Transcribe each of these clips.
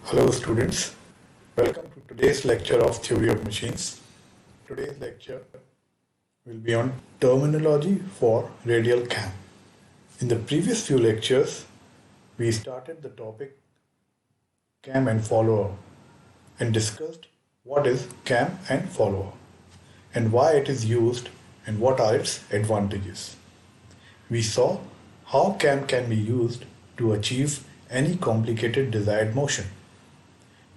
Hello students, welcome to today's lecture of Theory of Machines. Today's lecture will be on terminology for radial cam. In the previous few lectures, we started the topic cam and follower and discussed what is cam and follower and why it is used and what are its advantages. We saw how cam can be used to achieve any complicated desired motion.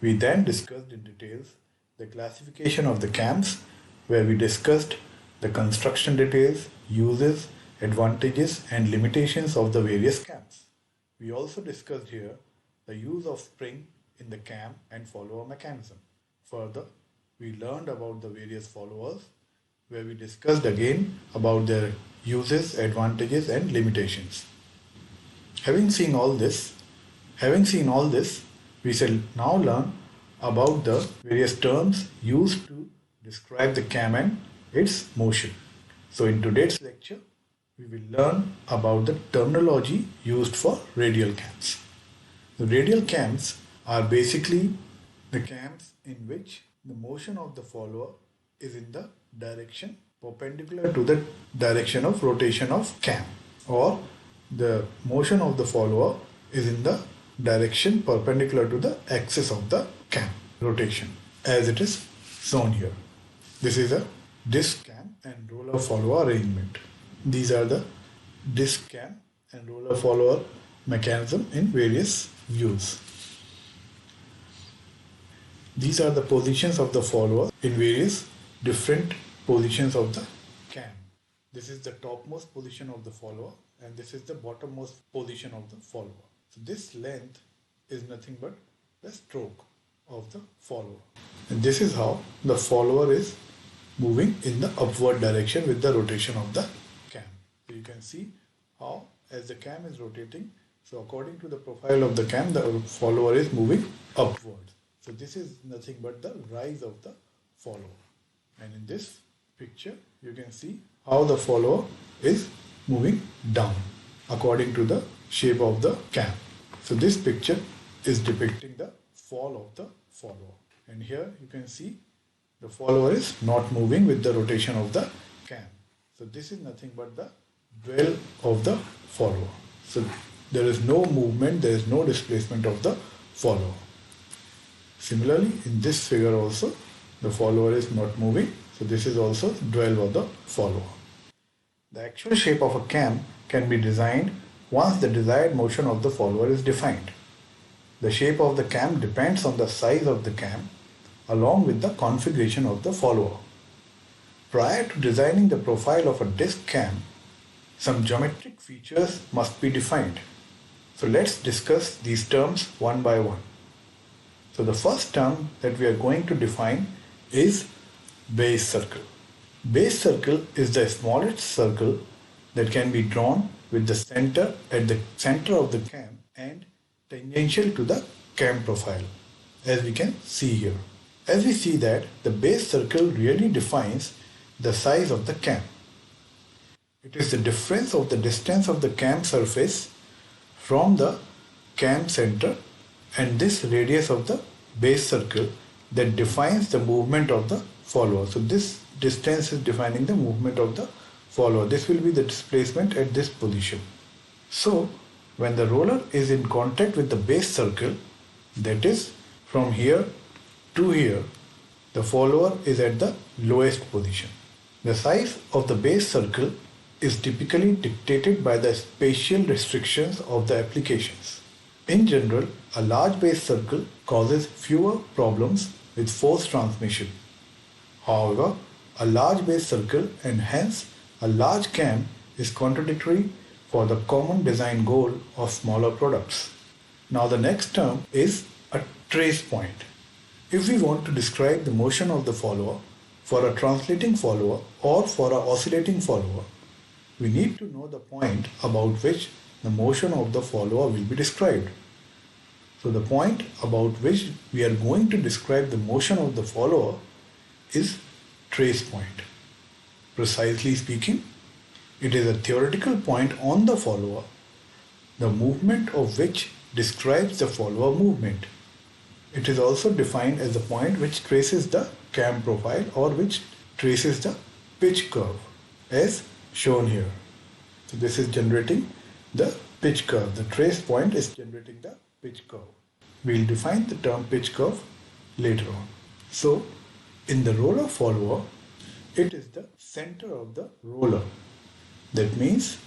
We then discussed in details the classification of the cams, where we discussed the construction details, uses, advantages and limitations of the various cams. We also discussed here the use of spring in the cam and follower mechanism. Further, we learned about the various followers, where we discussed again about their uses, advantages and limitations. Having seen all this, we shall now learn about the various terms used to describe the cam and its motion. So in today's lecture, we will learn about the terminology used for radial cams. The radial cams are basically the cams in which the motion of the follower is in the direction perpendicular to the direction of rotation of cam, or the motion of the follower is in the direction perpendicular to the axis of the cam rotation, as it is shown here. This is a disc cam and roller follower arrangement. These are the disc cam and roller follower mechanism in various views. These are the positions of the follower in various different positions of the cam. This is the topmost position of the follower and this is the bottommost position of the follower. So this length is nothing but the stroke of the follower. And this is how the follower is moving in the upward direction with the rotation of the cam. So you can see how as the cam is rotating, so according to the profile of the cam, the follower is moving upward. So this is nothing but the rise of the follower. And in this picture, you can see how the follower is moving down according to the shape of the cam. So this picture is depicting the fall of the follower. And here you can see the follower is not moving with the rotation of the cam. So this is nothing but the dwell of the follower. So there is no movement, there is no displacement of the follower. Similarly, in this figure also, the follower is not moving. So this is also dwell of the follower. The actual shape of a cam can be designed once the desired motion of the follower is defined. The shape of the cam depends on the size of the cam along with the configuration of the follower. Prior to designing the profile of a disc cam, some geometric features must be defined. So let's discuss these terms one by one. So the first term that we are going to define is base circle. Base circle is the smallest circle that can be drawn with the center at the center of the cam and tangential to the cam profile, as we can see here. As we see that the base circle really defines the size of the cam. It is the difference of the distance of the cam surface from the cam center and this radius of the base circle that defines the movement of the follower. So this distance is defining the movement of the follower. This will be the displacement at this position. So when the roller is in contact with the base circle, that is from here to here, the follower is at the lowest position. The size of the base circle is typically dictated by the spatial restrictions of the applications. In general, a large base circle causes fewer problems with force transmission. However, a large base circle and hence a large cam is contradictory for the common design goal of smaller products. Now the next term is a trace point. If we want to describe the motion of the follower for a translating follower or for an oscillating follower, we need to know the point about which the motion of the follower will be described. So the point about which we are going to describe the motion of the follower is trace point. Precisely speaking, it is a theoretical point on the follower, the movement of which describes the follower movement. It is also defined as the point which traces the cam profile or which traces the pitch curve as shown here. So this is generating the pitch curve. The trace point is generating the pitch curve. We'll define the term pitch curve later on. So in the roller follower, it is the center of the roller. That means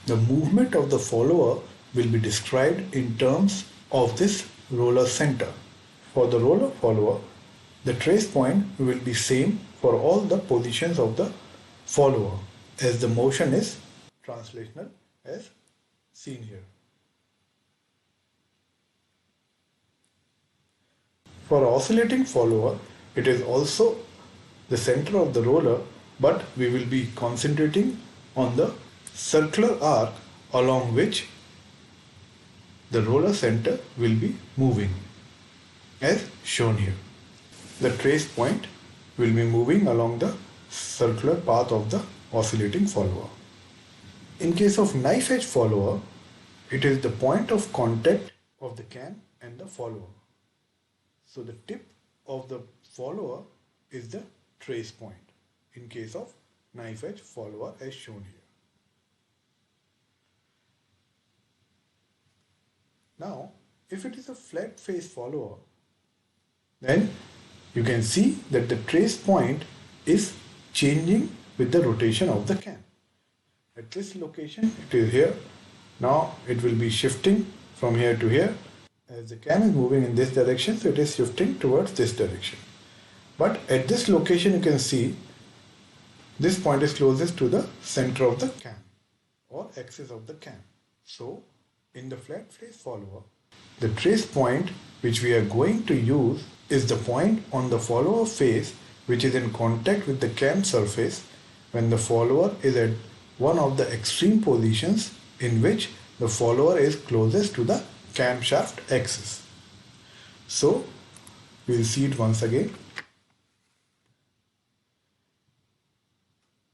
the movement of the follower will be described in terms of this roller center. For the roller follower, the trace point will be same for all the positions of the follower as the motion is translational as seen here. For an oscillating follower, it is also the center of the roller, but we will be concentrating on the circular arc along which the roller center will be moving as shown here. The trace point will be moving along the circular path of the oscillating follower. In case of knife edge follower, it is the point of contact of the cam and the follower. So the tip of the follower is the trace point in case of knife edge follower as shown here. Now, if it is a flat face follower, then you can see that the trace point is changing with the rotation of the cam. At this location, it is here. Now it will be shifting from here to here. As the cam is moving in this direction, so it is shifting towards this direction. But at this location, you can see this point is closest to the center of the cam or axis of the cam. So in the flat face follower, the trace point which we are going to use is the point on the follower face which is in contact with the cam surface when the follower is at one of the extreme positions in which the follower is closest to the camshaft axis. So we will see it once again.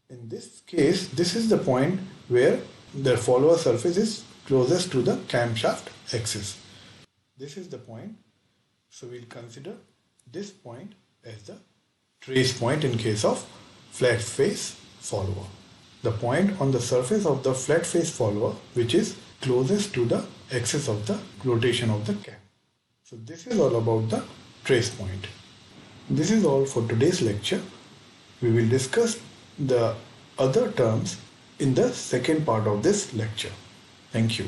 In this case, this is the point where the follower surface is closest to the camshaft axis. This is the point. So we'll consider this point as the trace point in case of flat face follower. The point on the surface of the flat face follower which is closest to the axis of the rotation of the cam. So this is all about the trace point. This is all for today's lecture. We will discuss the other terms in the second part of this lecture. Thank you.